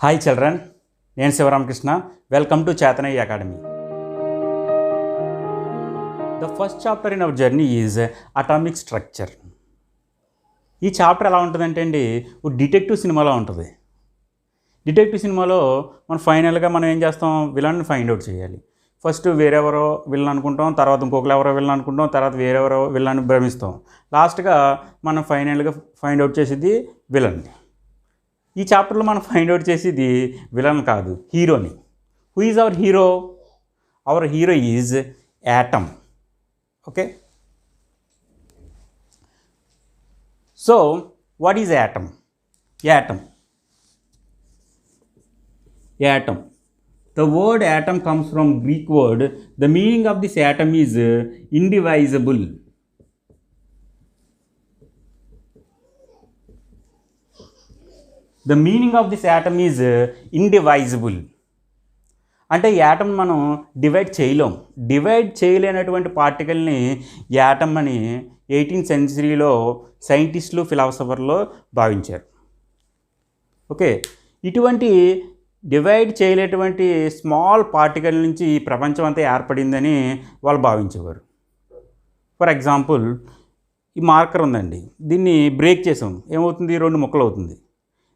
Hi children, నేను Sivaramakrishna. Welcome to Chaitanya Academy. The first chapter in our journey is atomic structure. ఈ chapter ఎలా ఉంటుందంటే అండి, ఒక డిటెక్టివ్ సినిమాలో ఉంటుంది. డిటెక్టివ్ సినిమాలో ఫైనల్గా మనం ఏం చేస్తాం, విలన్ని ఫైండ్ అవుట్ చేయాలి. ఫస్ట్ వేరెవరో విలన్ అనుకుంటాం, తర్వాత ఇంకొకరు ఎవరో విలన్ అనుకుంటాం, తర్వాత వేరెవరో విలన్ భ్రమిస్తాం. లాస్ట్గా మనం ఫైనల్గా ఫైండ్ అవుట్ చేసేది విలన్. ఈ చాప్టర్లో మనం ఫైండ్ అవుట్ చేసేది విలన్ కాదు, హీరోని. Who is our hero? Our hero is atom. Okay, so what is atom? Atom. The word atom comes from Greek word. The meaning of this atom is indivisible. The meaning of this atom is indivisible. అంటే atom మనం divide చేయలేం. Divide చేయలేనటువంటి పార్టికల్ని atom అని 18th సెంచరీలో సైంటిస్టులు, ఫిలాసఫర్లు భావించారు. Okay, ఇటువంటి divide చేయలేటువంటి small particle నుంచి ఈ ప్రపంచం అంతా ఏర్పడిందని వాళ్ళు భావించేవారు. ఫర్ ఎగ్జాంపుల్, ఈ మార్కర్ ఉందండి, దీన్ని బ్రేక్ చేసాం, ఏమవుతుంది? 2 ముక్కలు అవుతుంది.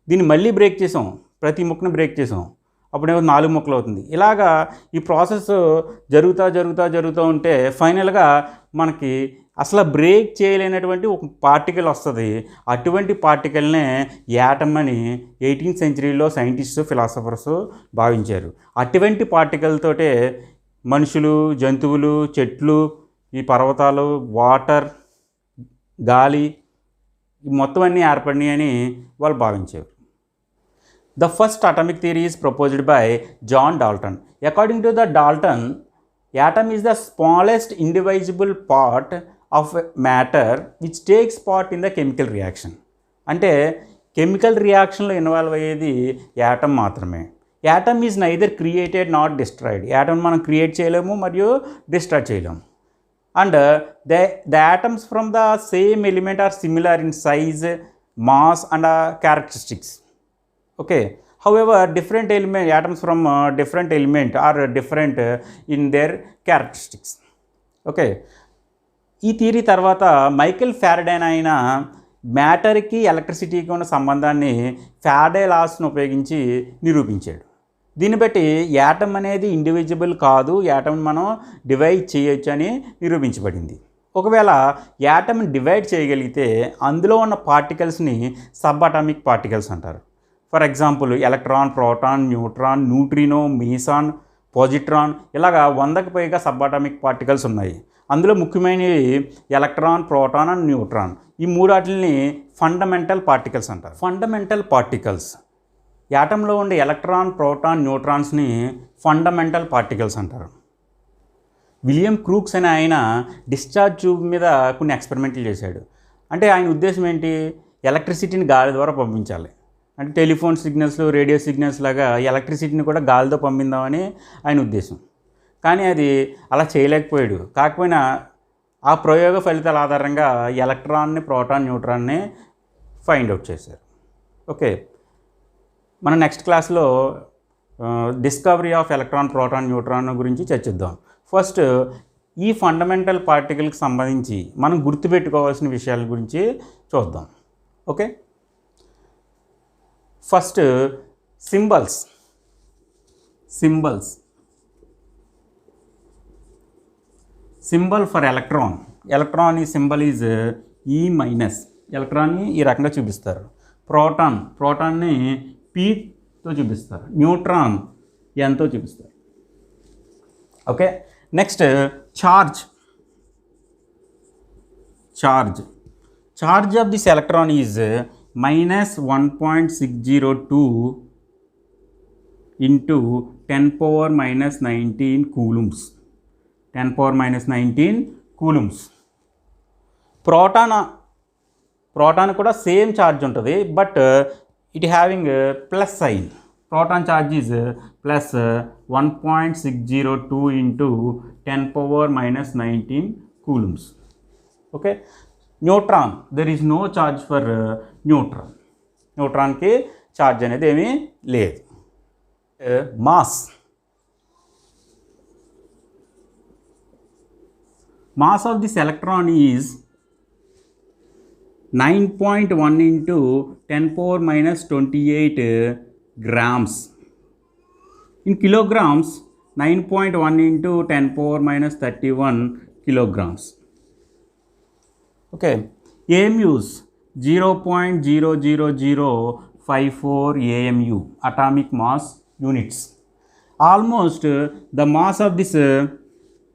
దీన్ని మళ్ళీ బ్రేక్ చేసాం, ప్రతి ముక్కను బ్రేక్ చేసాం, అప్పుడేమో 4 ముక్కలు అవుతుంది. ఇలాగా ఈ ప్రాసెస్ జరుగుతూ ఉంటే ఫైనల్గా మనకి అసలు బ్రేక్ చేయలేనటువంటి ఒక పార్టికల్ వస్తుంది. అటువంటి పార్టికల్నే యాటమ్ అని 18th సెంచరీలో సైంటిస్టు, ఫిలాసఫర్స్ భావించారు. అటువంటి పార్టికల్ తోటే మనుషులు, జంతువులు, చెట్లు, ఈ పర్వతాలు, వాటర్, గాలి మొత్తం అన్నీ ఏర్పడినాయి అని వాళ్ళు భావించారు. The first atomic theory is proposed by John Dalton. According to the Dalton, atom is the smallest indivisible part of matter which takes part in the chemical reaction. అంటే కెమికల్ రియాక్షన్లో ఇన్వాల్వ్ అయ్యేది atom మాత్రమే. Atom is neither created not destroyed. Atom మనం create చేయలేము మరియు destroy చేయలేము. And the atoms from the same element are similar in size, mass and characteristics. Okay, however different atoms from different element are different in their characteristics. Okay, ఈ theory తర్వాత Michael Faraday అయిన మ్యాటర్కి ఎలక్ట్రిసిటీకి ఉన్న సంబంధాన్ని Faraday లాస్ను ఉపయోగించి నిరూపించాడు. దీన్ని బట్టి atom అనేది ఇండివిజిబుల్ కాదు, యాటమ్ మనం డివైడ్ చేయొచ్చు అని నిరూపించబడింది. ఒకవేళ యాటమ్ని డివైడ్ చేయగలిగితే అందులో ఉన్న పార్టికల్స్ని సబ్ అటామిక్ పార్టికల్స్ అంటారు. For example, electron, proton, neutron, neutrino, meson, positron, ఇలాగా 100కి పైగా సబ్ అటామిక్ పార్టికల్స్ ఉన్నాయి. అందులో ముఖ్యమైనవి ఎలక్ట్రాన్, ప్రోటాన్ అండ్ న్యూట్రాన్. ఈ మూడాటిని ఫండమెంటల్ పార్టికల్స్ అంటారు. ఫండమెంటల్ పార్టికల్స్, యాటంలో ఉండే ఎలక్ట్రాన్, ప్రోటాన్, న్యూట్రాన్స్ని ఫండమెంటల్ పార్టికల్స్ అంటారు. విలియం క్రూక్స్ అనే ఆయన డిశ్చార్జ్ ట్యూబ్ మీద కొన్ని ఎక్స్పెరిమెంట్లు చేశాడు. అంటే ఆయన ఉద్దేశం ఏంటి? ఎలక్ట్రిసిటీని గాలి ద్వారా పంపించాలి. అంటే టెలిఫోన్ సిగ్నల్స్, రేడియో సిగ్నల్స్ లాగా ఎలక్ట్రిసిటీని కూడా గాలితో పంపిందామని ఆయన ఉద్దేశం. కానీ అది అలా చేయలేకపోయాడు. కాకపోయినా ఆ ప్రయోగ ఫలితాల ఆధారంగా ఎలక్ట్రాన్ని, ప్రోటాన్, న్యూట్రాన్ని ఫైండ్ అవుట్ చేశారు. ఓకే, మన నెక్స్ట్ క్లాస్లో discovery of electron, proton, neutron గురించి చర్చిద్దాం. ఫస్ట్ ఈ ఫండమెంటల్ పార్టికల్కి సంబంధించి మనం గుర్తుపెట్టుకోవాల్సిన విషయాల గురించి చూద్దాం. Okay, first symbols. Symbol for electron. Electron ఈ సింబల్ ఈజ్ E-. ఎలక్ట్రాన్ని ఈ రకంగా చూపిస్తారు. ప్రోటాన్ని Pతో చూపిస్తారు. న్యూట్రాన్ Nతో చూపిస్తారు. Okay, next charge of this electron is -1.602 into 10⁻⁻19 coulombs. 10⁻⁻19 coulombs. Proton కూడా సేమ్ ఛార్జ్ ఉంటుంది, but it having plus sign. Proton charge is plus 1.602 into 10⁻⁻19 coulombs. Okay, neutron, there is no charge for న్యూట్రాన్కి ఛార్జ్ అనేది ఏమీ లేదు. mass. Mass of this electron is 9.1 into 10 power minus 28 grams. In kilograms, 9.1 into 10 power minus 31 kilograms. Okay, AMUs 0.00054 AMU, atomic mass units. Almost the mass of this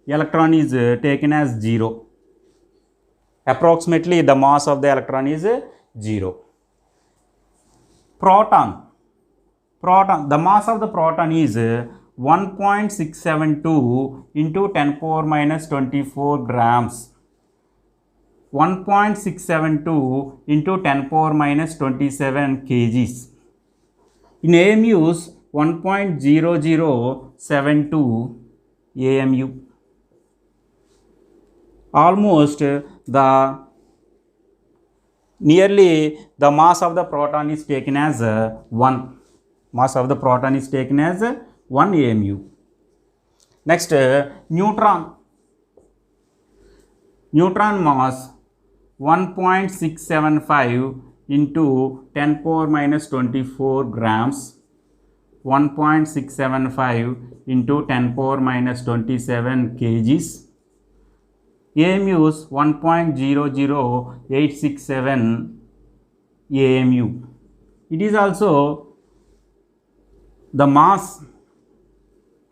electron is taken as 0. Approximately the mass of the electron is 0. Proton, the mass of the proton is 1.672 into 10 power minus 24 grams. 1.672 into 10 power minus 27 kgs. In AMUs, 1.0072 AMU. Almost nearly the mass of the proton is taken as 1. Mass of the proton is taken as 1 AMU. Next, neutron. Neutron mass 1.675 into 10 power minus 24 grams. 1.675 into 10 power minus 27 kgs. AMUs 1.00867 AMU. It is also the mass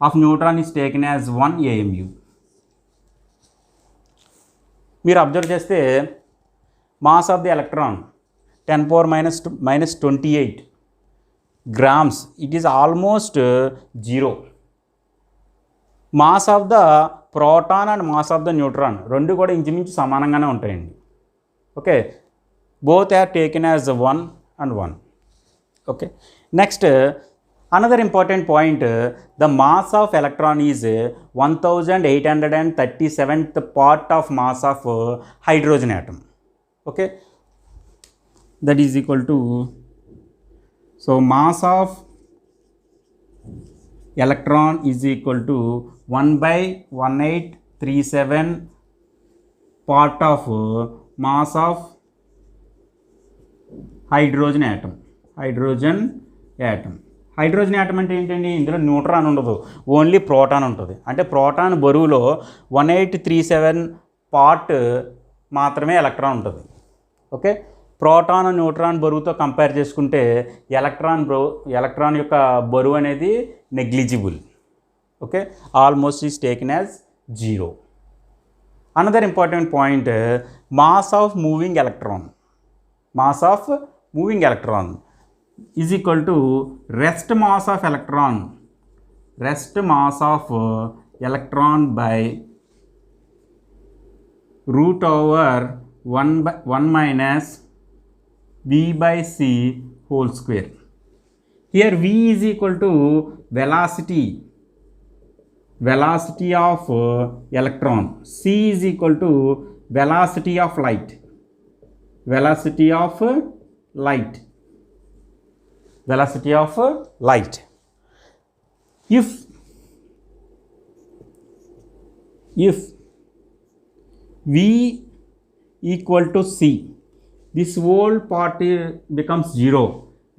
of neutron is taken as 1 AMU. మీరు observe చేస్తే mass of the electron 10 power minus 28 grams. It is almost 0. Mass of the proton and mass of the neutron రెండు కూడా ఇంచుమించు సమానంగానే ఉంటాయండి. Okay, both are taken as 1 and 1. Okay, next another important point, the mass of electron is 1837th part of mass of hydrogen atom. Okay, that is equal to, so mass of electron is equal to 1/1837 part of mass of hydrogen atom. Hydrogen atom అంటే ఏంటండి? ఇందులో neutron ఉండదు, only proton ఉంటుంది. అంటే proton బరువులో 1837 part మాత్రమే electron ఉంటుంది. Okay, proton neutron బరువుతో compare చేసుకుంటే ఎలక్ట్రాన్ యొక్క బరువు అనేది negligible. Okay, almost is taken as 0. Another important point, mass of moving electron. Mass of moving electron is equal to rest mass of electron. Rest mass of electron by root over 1 minus v by c whole square. Here v is equal to velocity of electron. C is equal to velocity of light. Velocity of light. If v equal to c, this whole part becomes 0,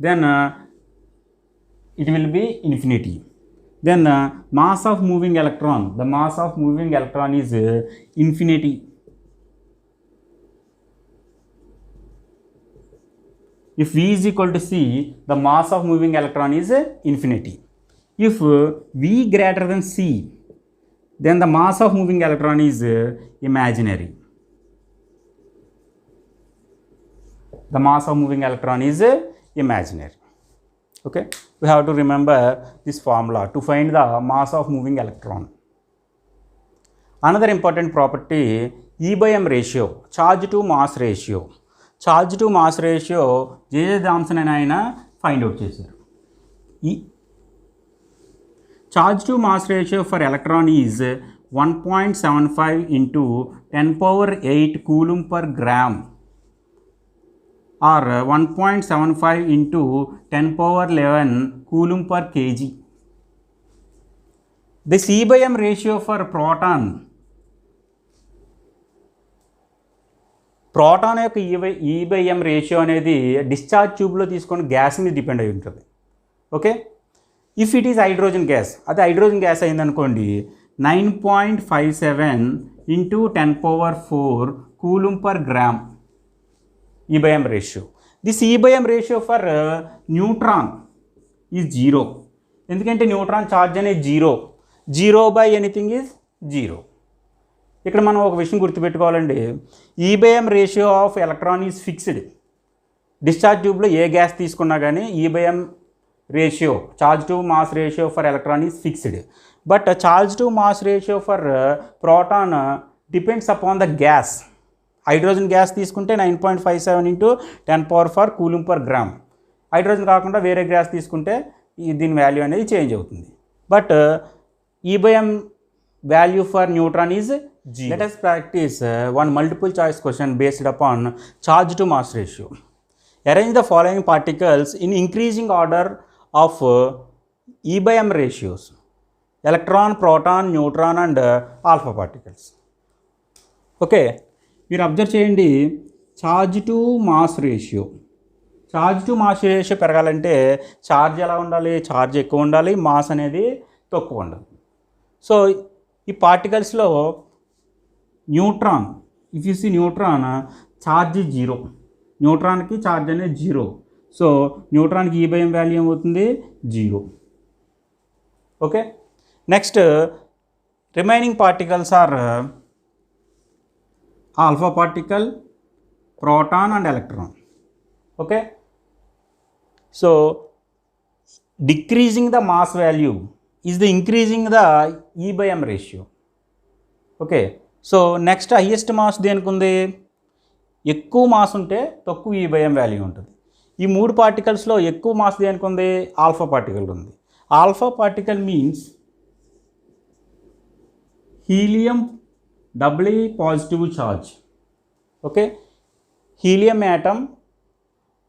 then it will be infinity. Then mass of moving electron, the mass of moving electron is infinity. If v is equal to c, the mass of moving electron is infinity. If v greater than c, then the mass of moving electron is imaginary. The mass of moving electron is imaginary. Okay, we have to remember this formula to find the mass of moving electron. Another important property, E/m ratio, charge to mass ratio. Charge to mass ratio J J Thomson అని ఆయన find out చేశారు. ఈ charge to mass ratio for electron is 1.75 into 10 power 8 coulomb per gram or 1.75 into 10 power 11 coulomb per kg. This E/M ratio for proton యొక్క E/M ratio అనేది discharge ట్యూబ్లో తీసుకొని gas మీద depend అయి ఉంటుంది. Okay, if it is hydrogen gas, అదే hydrogen gas అయిందనుకోండి 9.57 × 10⁴ coulomb per gram E/M ratio. This E/M ratio for neutron is 0. ఎందుకంటే న్యూట్రాన్ ఛార్జ్ అనేది 0 బై ఎనీథింగ్ ఈజ్ 0. ఇక్కడ మనం ఒక విషయం గుర్తుపెట్టుకోవాలండి, E/M ratio of electron is fixed. Discharge ట్యూబ్లో ఏ గ్యాస్ తీసుకున్నా కానీ E/M ratio, charge to mass ratio for electron is fixed. But charge to mass ratio for proton depends upon the gas. Hydrogen gas తీసుకుంటే 9.57 × 10⁴ coulomb per gram. Hydrogen కాకుండా వేరే gas తీసుకుంటే దీని value అనేది చేంజ్ అవుతుంది. But E/M value for neutron is 0. Let us practice one multiple choice question based upon charge to mass ratio. Arrange the following particles in increasing order of E/M ratios: electron, proton, neutron and alpha particles. Okay, మీరు observe చేయండి, charge to mass ratio. Charge to mass ratio పెరగాలంటే charge ఎలా ఉండాలి? Charge ఎక్కువ ఉండాలి, mass అనేది తక్కువ ఉండాలి. సో ఈ పార్టికల్స్లో neutron, if you see neutron charge 0, న్యూట్రాన్కి ఛార్జ్ అనేది 0. సో న్యూట్రాన్కి E/M వాల్యూ ఏమవుతుంది? 0. Okay, next remaining particles are alpha particle, proton and electron. Okay, so decreasing the mass value is the increasing the E/M ratio. Okay, so next highest mass దేనికి ఉంది? ఎక్కువ mass ఉంటే తక్కువ E/M value ఉంటుంది. ఈ 3 పార్టికల్స్లో ఎక్కువ mass దేనికి ఉంది? ఆల్ఫా పార్టికల్ ఉంది. Alpha particle means helium doubly positive charge. Okay, helium atom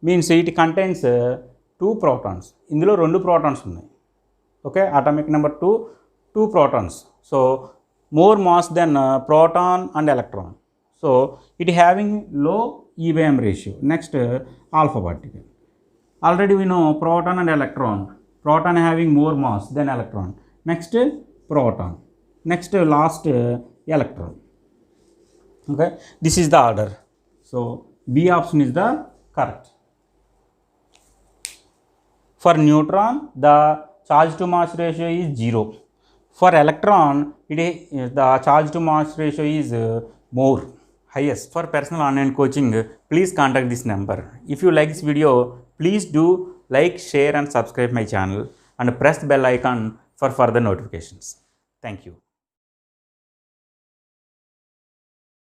means it contains 2 protons. ఇందులో 2 ప్రోటాన్స్ ఉన్నాయి. Okay, atomic number 2 protons. So more mass than proton and electron. So it having low E/M ratio. Next alpha particle. Already we know proton and electron. Proton having more mass than electron. Next proton. Next last electron. Okay, this is the order. So B option is the correct. For neutron the charge to mass ratio is 0. For electron the charge to mass ratio is more, highest. For personal online coaching please contact this number. If you like this video please do like, share and subscribe my channel and press the bell icon for further notifications. Thank you.